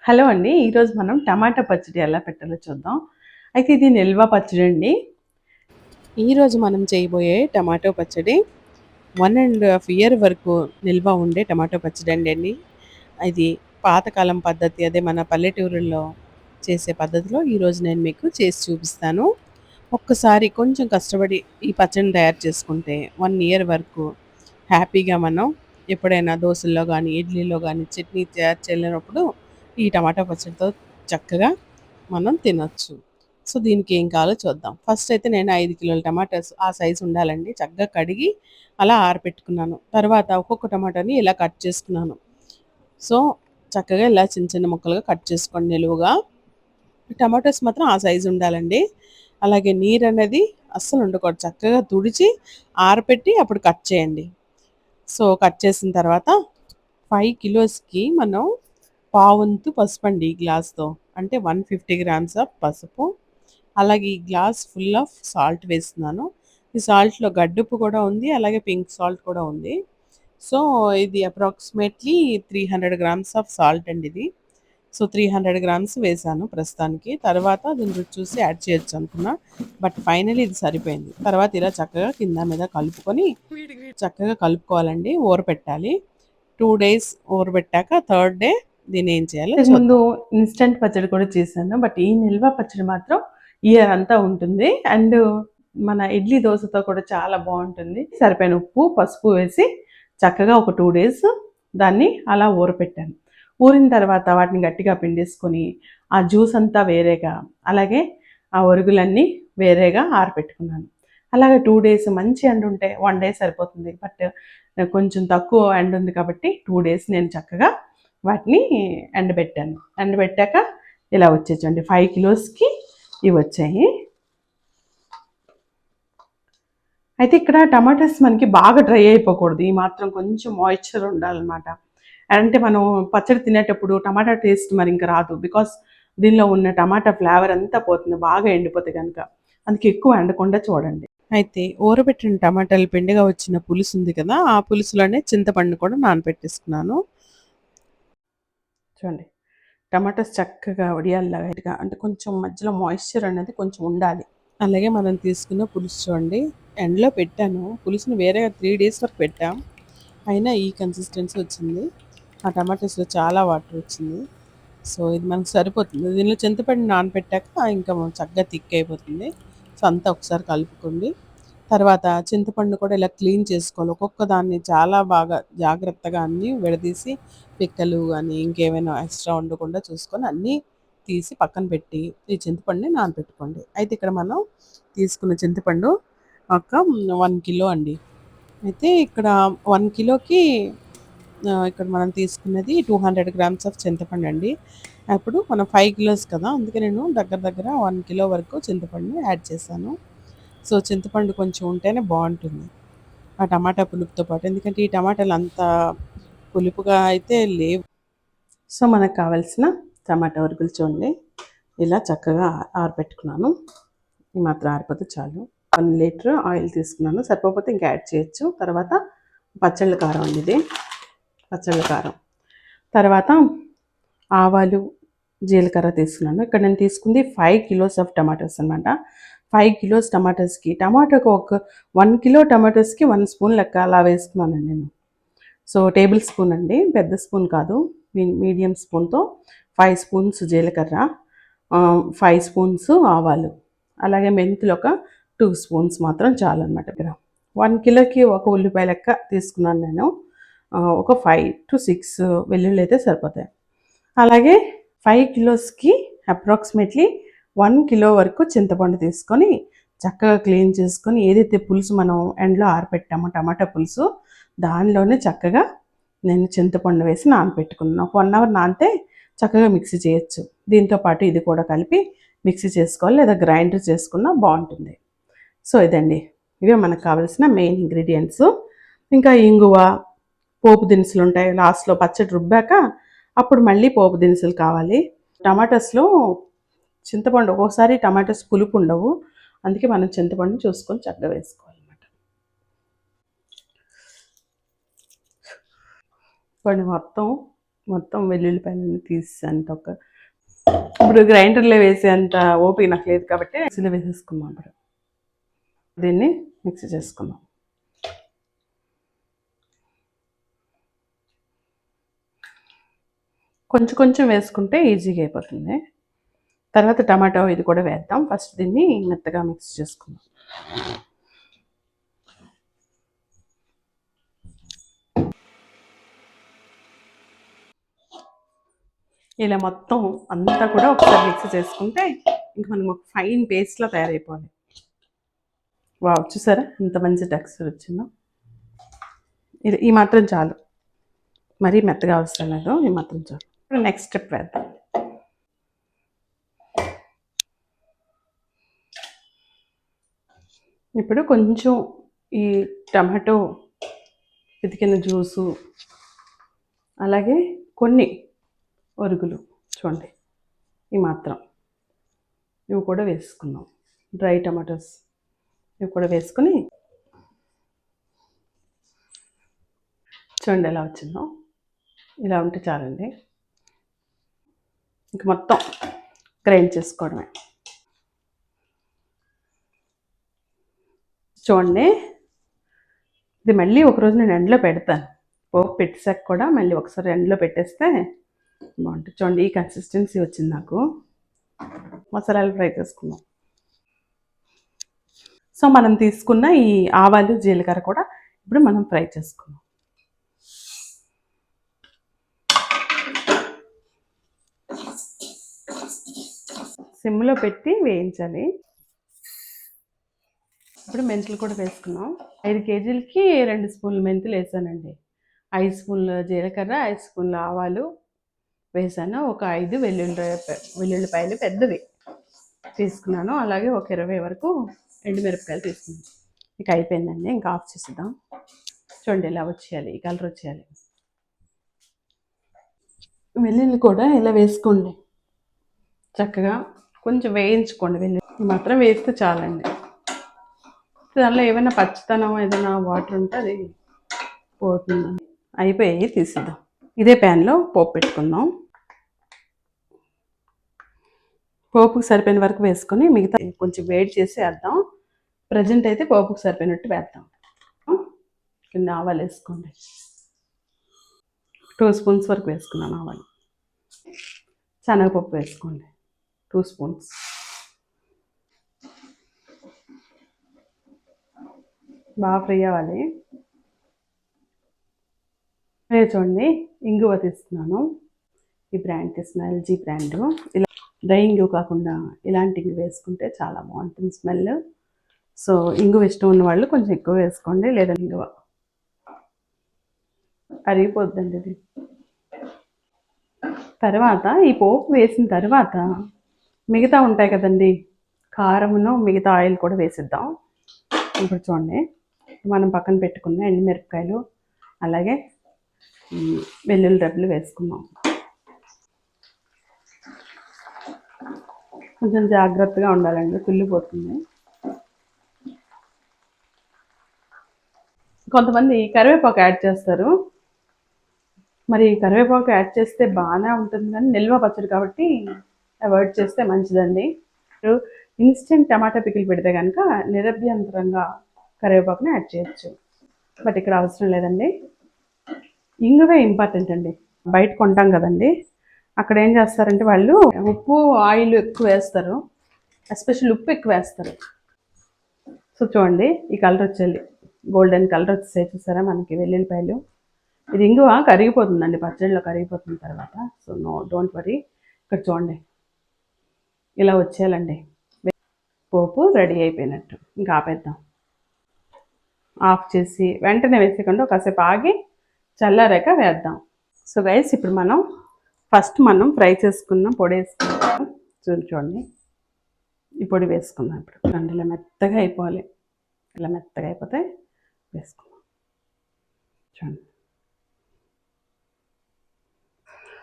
Hello అండి. ఈరోజు మనం టమాటా పచ్చడి ఎలా పెట్టాలో చూద్దాం. అయితే ఇది నిల్వ పచ్చడి అండి. ఈరోజు మనం చేయబోయే టమాటో పచ్చడి 1½ ఇయర్ వరకు నిల్వ ఉండే టమాటో పచ్చడి అండి. ఇది పాతకాలం పద్ధతి, అదే మన పల్లెటూరుల్లో చేసే పద్ధతిలో ఈరోజు నేను మీకు చేసి చూపిస్తాను. ఒక్కసారి కొంచెం కష్టపడి ఈ పచ్చడిని తయారు చేసుకుంటే 1 ఇయర్ వరకు హ్యాపీగా మనం ఎప్పుడైనా దోసల్లో గానీ, ఇడ్లీలో గానీ చట్నీ తయారు చేయలేనప్పుడు ఈ టమాటా పచ్చడితో చక్కగా మనం తినొచ్చు. సో, దీనికి ఏం కావాలో చూద్దాం. ఫస్ట్ అయితే నేను 5 కిలోల టమాటాస్ ఆ సైజు ఉండాలండి. చక్కగా కడిగి అలా ఆరపెట్టుకున్నాను. తర్వాత ఒక్కొక్క టమాటాని ఇలా కట్ చేసుకున్నాను. సో, చక్కగా ఇలా చిన్న చిన్న ముక్కలుగా కట్ చేసుకోండి నిలువుగా. టమాటోస్ మాత్రం ఆ సైజు ఉండాలండి. అలాగే నీరనేది అస్సలు ఉండకూడదు. చక్కగా తుడిచి ఆరపెట్టి అప్పుడు కట్ చేయండి. సో, కట్ చేసిన తర్వాత 5 కిలోస్‌కి మనం పావంతు పసుపండి ఈ గ్లాస్‌తో. అంటే 150 గ్రామ్స్ ఆఫ్ పసుపు. అలాగే ఈ గ్లాస్ ఫుల్ ఆఫ్ సాల్ట్ వేస్తున్నాను. ఈ సాల్ట్‌లో గడ్డుప్పు కూడా ఉంది. అలాగే పింక్ సాల్ట్ కూడా ఉంది. సో, ఇది అప్రాక్సిమేట్‌లీ 300 గ్రామ్స్ ఆఫ్ సాల్ట్ అండి ఇది. సో, 300 గ్రామ్స్ వేశాను ప్రస్తుతానికి. తర్వాత దీన్ని రుచి చూసి యాడ్ చేయొచ్చు అనుకున్నా. బట్ ఫైనల్లీ ఇది సరిపోయింది. తర్వాత ఇలా చక్కగా కింద మీద కలుపుకొని చక్కగా కలుపుకోవాలండి. ఊరపెట్టాలి. 2 డేస్ ఊరబెట్టాక థర్డ్ డే దీన్ని ఏం చేయాలో ముందు ఇన్‌స్టంట్ పచ్చడి కూడా చేశాను. బట్ ఈ నిల్వ పచ్చడి మాత్రం ఇయర్ అంతా ఉంటుంది. అండ్ మన ఇడ్లీ దోసతో కూడా చాలా బావుంటుంది. సరిపోయిన ఉప్పు, పసుపు వేసి చక్కగా ఒక 2 డేస్ దాన్ని అలా ఊరపెట్టాను. ఊరిన తర్వాత వాటిని గట్టిగా పిండేసుకొని ఆ జ్యూస్ అంతా వేరేగా, అలాగే ఆ ఒరుగులన్నీ వేరేగా ఆరపెట్టుకున్నాను. అలాగే 2 డేస్ మంచి ఎండ ఉంటే 1 డే సరిపోతుంది. బట్ కొంచెం తక్కువ ఎండ ఉంది కాబట్టి 2 డేస్ నేను చక్కగా వాటిని ఎండబెట్టాను. ఎండబెట్టాక ఇలా వచ్చాయి చూడండి. 5 కిలోస్‌కి ఇవి వచ్చాయి. అయితే ఇక్కడ టమాటాస్ మనకి బాగా డ్రై అయిపోకూడదు. ఈ మాత్రం కొంచెం మాయిశ్చర్ ఉండాలన్నమాట. అంటే మనం పచ్చడి తినేటప్పుడు టమాటా టేస్ట్ మరి ఇంక రాదు. బికాస్ దీనిలో ఉన్న టమాటా ఫ్లేవర్ అంతా పోతుంది బాగా ఎండిపోతే గనక. అందుకే ఎక్కువ ఎండకుండా చూడండి. అయితే ఊరబెట్టిన టమాటాలు పిండిగా వచ్చిన పులుసు ఉంది కదా! ఆ పులుసులోనే చింతపండు కూడా నానబెట్టేసుకున్నాను. చూడండి. టమాటాస్ చక్కగా వడియాల్లాగా అంటే కొంచెం మధ్యలో మాయిశ్చర్ అనేది కొంచెం ఉండాలి. అలాగే మనం తీసుకున్న పులుసు చూడండి. ఎండలో పెట్టాను. పులుసుని వేరేగా 3 డేస్ వరకు పెట్టాం. అయినా ఈ కన్సిస్టెన్సీ వచ్చింది. ఆ టమాటాస్‌లో చాలా వాటర్ వచ్చింది. సో, ఇది మనకు సరిపోతుంది. దీనిలో చింతపండు నానబెట్టాక ఇంకా చక్కగా థిక్ అయిపోతుంది. సో, అంతా ఒకసారి కలుపుకోండి. తర్వాత చింతపండు కూడా ఇలా క్లీన్ చేసుకోవాలి. ఒక్కొక్క దాన్ని చాలా బాగా జాగ్రత్తగా అన్నీ విడదీసి పిక్కలు గానీ, ఇంకేమైనా ఎక్స్ట్రా ఉండకుండా చూసుకొని అన్నీ తీసి పక్కన పెట్టి ఈ చింతపండుని నానబెట్టుకోండి. అయితే ఇక్కడ మనం తీసుకున్న చింతపండు ఒక 1 కిలో అండి. అయితే ఇక్కడ 1 కిలోకి ఇక్కడ మనం తీసుకున్నది 200 గ్రామ్స్ ఆఫ్ చింతపండు అండి. అప్పుడు మనం 5 కిలోస్ కదా! అందుకే నేను దగ్గర దగ్గర 1 కిలో వరకు చింతపండుని యాడ్ చేశాను. సో, చింతపండు కొంచెం ఉంటేనే బావుంటుంది. ఆ టమాటా పులుపుతో పాటు. ఎందుకంటే ఈ టమాటాలు అంత పులుపుగా అయితే లేవు. సో, మనకు కావాల్సిన టమాటా వరుగులు చూడండి. ఇలా చక్కగా ఆరబెట్టుకున్నాను. ఈ మాత్రం ఆరిపోతే చాలు. 1 లీటర్ ఆయిల్ తీసుకున్నాను. సరిపోకపోతే ఇంకా యాడ్ చేయొచ్చు. తర్వాత పచ్చళ్ళ కారం అండి ఇది. పచ్చళ్ళ కారం. తర్వాత ఆవాలు, జీలకర్ర తీసుకున్నాను. ఇక్కడ నేను తీసుకుంది 5 కిలోస్ ఆఫ్ టమాటోస్ అనమాట. 5 కిలోస్ టమాటోస్‌కి టమాటాకు ఒక 1 కిలో టమాటోస్‌కి 1 స్పూన్ లెక్క అలా వేస్తున్నానండి నేను. సో, టేబుల్ స్పూన్ అండి. పెద్ద స్పూన్ కాదు. మీడియం స్పూన్‌తో 5 స్పూన్స్ జీలకర్ర, 5 స్పూన్స్ ఆవాలు, అలాగే మెంతులు ఒక 2 స్పూన్స్ మాత్రం చాలన్నమాట. ఇక్కడ 1 కిలోకి ఒక ఉల్లిపాయ లెక్క తీసుకున్నాను నేను. ఒక 5-6 వెల్లుల్లి అయితే సరిపోతాయి. అలాగే 5 కిలోస్‌కి అప్రాక్సిమేట్‌లీ 1 కిలో వరకు చింతపండు తీసుకొని చక్కగా క్లీన్ చేసుకొని ఏదైతే పులుసు మనం ఎండలో ఆరపెట్టామో టమాటా పులుసు దానిలోనే చక్కగా నేను చింతపండు వేసి నానబెట్టుకున్నాను. ఒక 1 అవర్ నానితే చక్కగా మిక్సీ చేయొచ్చు. దీంతో పాటు ఇది కూడా కలిపి మిక్సీ చేసుకోవాలి లేదా గ్రైండర్ చేసుకున్నా బావుంటుంది. సో, ఇదండి. ఇవే మనకు కావాల్సిన మెయిన్ ఇంగ్రీడియెంట్స్. ఇంకా ఇంగువ, పోపు దినుసులు ఉంటాయి. లాస్ట్‌లో పచ్చడి రుబ్బాక అప్పుడు మళ్ళీ పోపు దినుసులు కావాలి. టమాటాస్‌లో చింతపండు ఒక్కోసారి టమాటాస్ పులుపు ఉండవు. అందుకే మనం చింతపండుని చూసుకొని చక్కగా వేసుకోవాలన్నమాట. కొన్ని మొత్తం మొత్తం వెల్లుల్లిపాయలన్నీ తీసేంత ఇప్పుడు గ్రైండర్లో వేసేంత ఓపిక నాకు లేదు కాబట్టి మిక్సీలో వేసేసుకున్నాం. ఇప్పుడు దీన్ని మిక్సీ చేసుకున్నాం. కొంచెం కొంచెం వేసుకుంటే ఈజీగా అయిపోతుంది. తర్వాత టమాటో ఇది కూడా వేద్దాం. ఫస్ట్ దీన్ని మెత్తగా మిక్స్ చేసుకుందాం. ఇలా మొత్తం అంతా కూడా ఒకసారి మిక్స్ చేసుకుంటే ఇంక మనకు ఒక ఫైన్ పేస్ట్లా తయారైపోవాలి. వావ్, చూసారా ఎంత మంచి టెక్స్చర్ వచ్చిందో. ఇది ఈ మాత్రం చాలు, మరీ మెత్తగా అవసరం లేదు, ఈ మాత్రం చాలు. ఇప్పుడు నెక్స్ట్ స్టెప్ వేద్దాం. ఇప్పుడు కొంచెం ఈ టమాటో పితికిన జ్యూసు, అలాగే కొన్ని ఒరుగులు చూడండి, ఈ మాత్రం ఇవి కూడా వేసుకున్నాం. డ్రై టమాటోస్ ఇవి కూడా వేసుకుని చూడండి ఎలా వచ్చిందో. ఇలా ఉంటే చాలండి. ఇంక మొత్తం గ్రైండ్ చేసుకోవడమే. చూడండి, ఇది మళ్ళీ ఒకరోజు నేను ఎండలో పెడతాను. పోపు పెట్టేసాక కూడా మళ్ళీ ఒకసారి ఎండలో పెట్టేస్తే బాగుంటుంది. చూడండి, ఈ కన్సిస్టెన్సీ వచ్చింది నాకు. మసాలాలు ఫ్రై చేసుకున్నాం. సో మనం తీసుకున్న ఈ ఆవాలు జీలకర్ర కూడా ఇప్పుడు మనం ఫ్రై చేసుకున్నాం. సిమ్లో పెట్టి వేయించాలి. ఇప్పుడు మెంతులు కూడా వేసుకున్నాం. 5 కేజీలకి 2 స్పూన్లు మెంతులు వేసానండి. 5 స్పూన్ల జీలకర్ర, 5 స్పూన్ల ఆవాలు వేసాను. ఒక 5 వెల్లుల్లిపాయలు పెద్దవి తీసుకున్నాను. అలాగే ఒక 20 వరకు ఎండుమిరపకాయలు తీసుకున్నాను. ఇక అయిపోయిందండి, ఇంకా ఆఫ్ చేసేద్దాం. చూడండి ఇలా వచ్చేయాలి, ఈ కలర్ వచ్చేయాలి. వెల్లుల్లి కూడా ఇలా వేసుకోండి, చక్కగా కొంచెం వేయించుకోండి. వెల్లుల్లి మాత్రం వేస్తే చాలండి. దానిలో ఏమైనా పచ్చితనం ఏదైనా వాటర్ ఉంటే అది పోతుందండి. అయిపోయాయి, తీసిద్దాం. ఇదే ప్యాన్లో పోపు పెట్టుకుందాం. పోపుకి సరిపోయిన వరకు వేసుకొని మిగతా కొంచెం వేడి చేసి వేద్దాం. ప్రజెంట్ అయితే పోపుకి సరిపోయినట్టు వేద్దాం. కింద ఆవాలు వేసుకోండి. 2 స్పూన్స్ వరకు వేసుకున్నాను ఆవాలు. శనగపప్పు వేసుకోండి 2 స్పూన్స్. బాగా ఫ్రై అవ్వాలి. చూడండి, ఇంగువ తీసుకున్నాను. ఈ బ్రాండ్ తీసుకున్నాను, ఎల్జీ బ్రాండ్. ఇలా డ్రై ఇంగువ కాకుండా ఇలాంటి ఇంగువ వేసుకుంటే చాలా బాగుంటుంది స్మెల్. సో ఇంగువ ఇష్టం ఉన్న వాళ్ళు కొంచెం ఎక్కువ వేసుకోండి, లేదా ఇంగువ అరిగిపోద్దండి ఇది. తర్వాత ఈ పోపు వేసిన తర్వాత మిగతా ఉంటాయి కదండి, కారమును మిగతా ఆయిల్ కూడా వేసిద్దాం. ఇప్పుడు చూడండి, మనం పక్కన పెట్టుకున్న ఎండుమిరపకాయలు అలాగే వెల్లుల్లి రెబ్బలు వేసుకున్నాం. కొంచెం జాగ్రత్తగా ఉండాలండి, కుళ్ళిపోతుంది. కొంతమంది కరివేపాకు యాడ్ చేస్తారు. మరి కరివేపాకు యాడ్ చేస్తే బాగానే ఉంటుంది, కానీ నిల్వ పచ్చడి కాబట్టి అవాయిడ్ చేస్తే మంచిదండి. ఇన్స్టెంట్ టమాటా పికిల్ పెడితే కనుక నిరభ్యంతరంగా కరివేపాకుని యాడ్ చేయొచ్చు, బట్ ఇక్కడ అవసరం లేదండి. ఇంగువే ఇంపార్టెంట్ అండి. బయట కొంటాం కదండి, అక్కడ ఏం చేస్తారంటే వాళ్ళు ఉప్పు ఆయిల్ ఎక్కువ వేస్తారు, ఎస్పెషల్ ఉప్పు ఎక్కువ వేస్తారు. సో చూడండి, ఈ కలర్ వచ్చేది గోల్డెన్ కలర్ వచ్చేసాయి, చూసారా మనకి వెల్లుల్లిపాయలు. ఇది ఇంగువ కరిగిపోతుందండి, పచ్చడిలో కరిగిపోతుంది తర్వాత. So don't worry. ఇక్కడ చూడండి ఇలా వచ్చేయాలండి. పోపు రెడీ అయిపోయినట్టు. ఇంకా ఆపేద్దాం. ఆఫ్ చేసి వెంటనే వేసేయకుండా కాసేపు ఆగి చల్లారాక వేద్దాం. సో గైస్, ఇప్పుడు మనం ఫస్ట్ ఫ్రై చేసుకున్న పొడి వేసుకుందాం. చూడండి, ఈ పొడి వేసుకుందాం. ఇప్పుడు ఇలా మెత్తగా అయిపోవాలి. ఇలా మెత్తగా అయిపోతే వేసుకుందాం. చూడండి,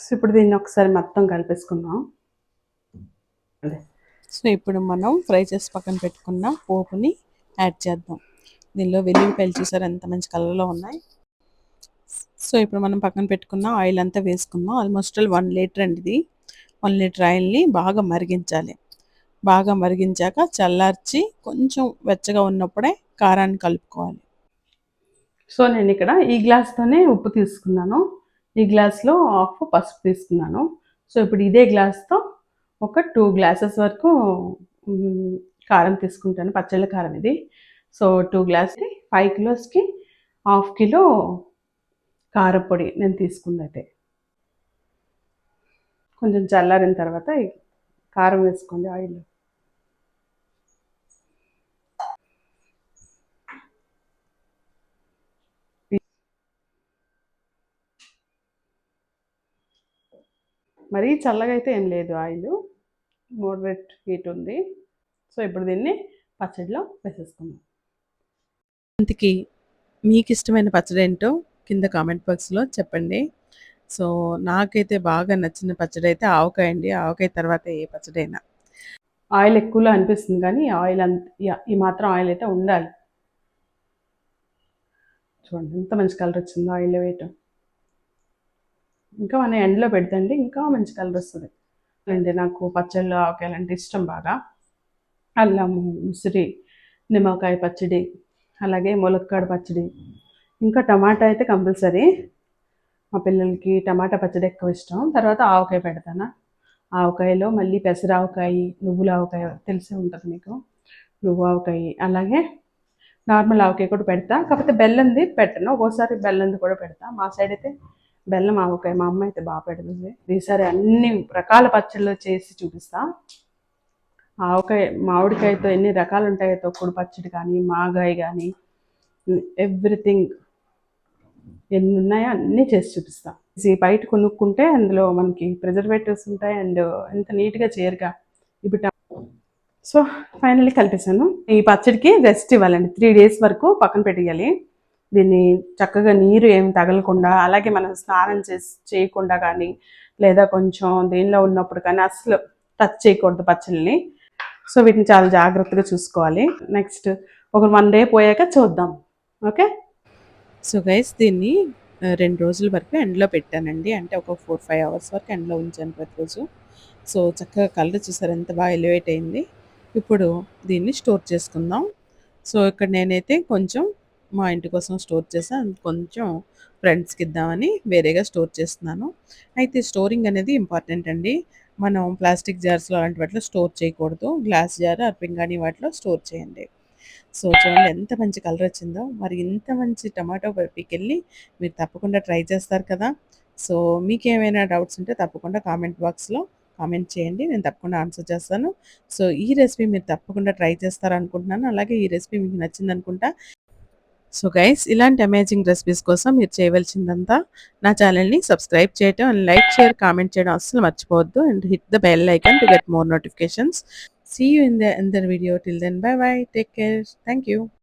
సో ఇప్పుడు దీన్ని ఒకసారి మొత్తం కలిపేసుకుందాం. సో ఇప్పుడు మనం ఫ్రై చేసి పక్కన పెట్టుకున్న పోపుని యాడ్ చేద్దాం. దీనిలో వెల్లుల్లిపాయలు చూసారు ఎంత మంచి కలర్లో ఉన్నాయి. సో ఇప్పుడు మనం పక్కన పెట్టుకున్న ఆయిల్ అంతా వేసుకుందాం. ఆల్మోస్ట్ 1 లీటర్ అండి ఇది. 1 లీటర్ ఆయిల్‌ని బాగా మరిగించాలి. బాగా మరిగించాక చల్లార్చి కొంచెం వెచ్చగా ఉన్నప్పుడే కారాన్ని కలుపుకోవాలి. సో నేనిక్కడ ఈ గ్లాస్‌తోనే ఉప్పు తీసుకున్నాను. ఈ గ్లాస్‌లో హాఫ్ పసుపు తీసుకున్నాను. సో ఇప్పుడు ఇదే గ్లాస్‌తో ఒక 2 గ్లాసెస్ వరకు కారం తీసుకుంటాను. పచ్చళ్ళ కారం ఇది. సో 2 గ్లాస్‌కి 5 కిలోస్‌కి హాఫ్ కిలో కారపొడి నేను తీసుకుందయితే. కొంచెం చల్లారిన తర్వాత ఈ కారం వేసుకోండి ఆయిల్. మరీ చల్లగా అయితే ఏం లేదు ఆయిల్. మోడరేట్ హీట్ ఉంది. సో ఇప్పుడు దీన్ని పచ్చడిలో వేసేసుకుందాం. ఇంతకీ మీకు ఇష్టమైన పచ్చడి ఏంటో కింద కామెంట్ బాక్స్‌లో చెప్పండి. సో నాకైతే బాగా నచ్చిన పచ్చడి అయితే ఆవకాయ అండి. ఆవకాయ తర్వాత ఏ పచ్చడైనా. ఆయిల్ ఎక్కువలో అనిపిస్తుంది కానీ ఆయిల్ ఈ మాత్రం ఆయిల్ అయితే ఉండాలి. చూడండి ఎంత మంచి కలర్ వచ్చిందో ఆయిల్‌లో వేయటం. ఇంకా మనం ఎండలో పెడితే ఇంకా మంచి కలర్ వస్తది. అంటే నాకు పచ్చళ్ళు ఆవకాయలంటే ఇష్టం బాగా. అల్లము, ఉసిరి, నిమ్మకాయ పచ్చడి, అలాగే ములక్కాడ పచ్చడి, ఇంకా టమాటా అయితే కంపల్సరీ. మా పిల్లలకి టమాటా పచ్చడి ఎక్కువ ఇష్టం. తర్వాత ఆవకాయ పెడతాను. ఆవకాయలో మళ్ళీ పెసరావకాయ, నువ్వుల ఆవకాయ తెలిసే ఉంటుంది మీకు. నువ్వు ఆవకాయ, అలాగే నార్మల్ ఆవకాయ కూడా పెడతా. కాకపోతే బెల్లంది పెట్టను. ఒక్కోసారి బెల్లంది కూడా పెడతా. మా సైడ్ అయితే బెల్లం ఆవకాయ మా అమ్మ అయితే బాగా పెడుతుంది. ఈసారి అన్ని రకాల పచ్చళ్ళు చేసి చూపిస్తా. ఆవకాయ మామిడికాయతో ఎన్ని రకాలు ఉంటాయో తొక్కుడు పచ్చడి కానీ, మాగాయ కానీ, ఎవ్రీథింగ్ ఎన్ని ఉన్నాయో అన్నీ చేసి చూపిస్తా. బయట కొనుక్కుంటే అందులో మనకి ప్రిజర్వేటివ్స్ ఉంటాయి అండ్ ఎంత నీట్గా చేయరుగా. ఇప్పుడు సో ఫైనల్లీ కలిపేసాను. ఈ పచ్చడికి రెస్ట్ ఇవ్వాలండి. 3 డేస్ వరకు పక్కన పెట్టేయాలి. దీన్ని చక్కగా నీరు ఏం తగలకుండా, అలాగే మనం స్నానం చేయకుండా కానీ, లేదా కొంచెం దీనిలో ఉన్నప్పుడు కానీ అసలు టచ్ చేయకూడదు పచ్చళ్ళని. సో వీటిని చాలా జాగ్రత్తగా చూసుకోవాలి. నెక్స్ట్ ఒక 1 డే పోయాక చూద్దాం. ఓకే. సో గైస్ దీన్ని 2 రోజుల వరకు ఎండలో పెట్టానండి. అంటే ఒక 4, 5 అవర్స్ వరకు ఎండలో ఉంచాను ప్రతిరోజు. సో చక్కగా కలర్ చూసారు ఎంత బాగా ఎలివేట్ అయింది. ఇప్పుడు దీన్ని స్టోర్ చేసుకుందాం. సో ఇక్కడ నేనైతే కొంచెం మా ఇంటి కోసం స్టోర్ చేశాను. కొంచెం ఫ్రెండ్స్‌కి ఇద్దామని వేరేగా స్టోర్ చేస్తున్నాను. అయితే స్టోరింగ్ అనేది ఇంపార్టెంట్ అండి. మనం ప్లాస్టిక్ జార్స్‌లో అలాంటి వాటిలో స్టోర్ చేయకూడదు. గ్లాస్ జార్ ఆర్ పింగాణీ వాటిలో స్టోర్ చేయండి. సో చూడండి ఎంత మంచి కలర్ వచ్చిందో. మరి ఇంత మంచి టమాటో పికిల్‌ని మీరు తప్పకుండా ట్రై చేస్తారు కదా! సో మీకేమైనా డౌట్స్ ఉంటే తప్పకుండా కామెంట్ బాక్స్‌లో కామెంట్ చేయండి. నేను తప్పకుండా ఆన్సర్ చేస్తాను. సో ఈ రెసిపీ మీరు తప్పకుండా ట్రై చేస్తారనుకుంటున్నాను. అలాగే ఈ రెసిపీ మీకు నచ్చిందనుకుంటా. సో గైస్ ఇలాంటి అమేజింగ్ రెసిపీస్ కోసం మీరు చేయవలసిందంతా నా ఛానల్‌ని సబ్స్క్రైబ్ చేయటం అండ్ లైక్, షేర్, కామెంట్ చేయడం అస్సలు మర్చిపోవద్దు. And hit the bell icon to get more notifications. See you in the another video. Till then, bye bye. Take care. Thank you.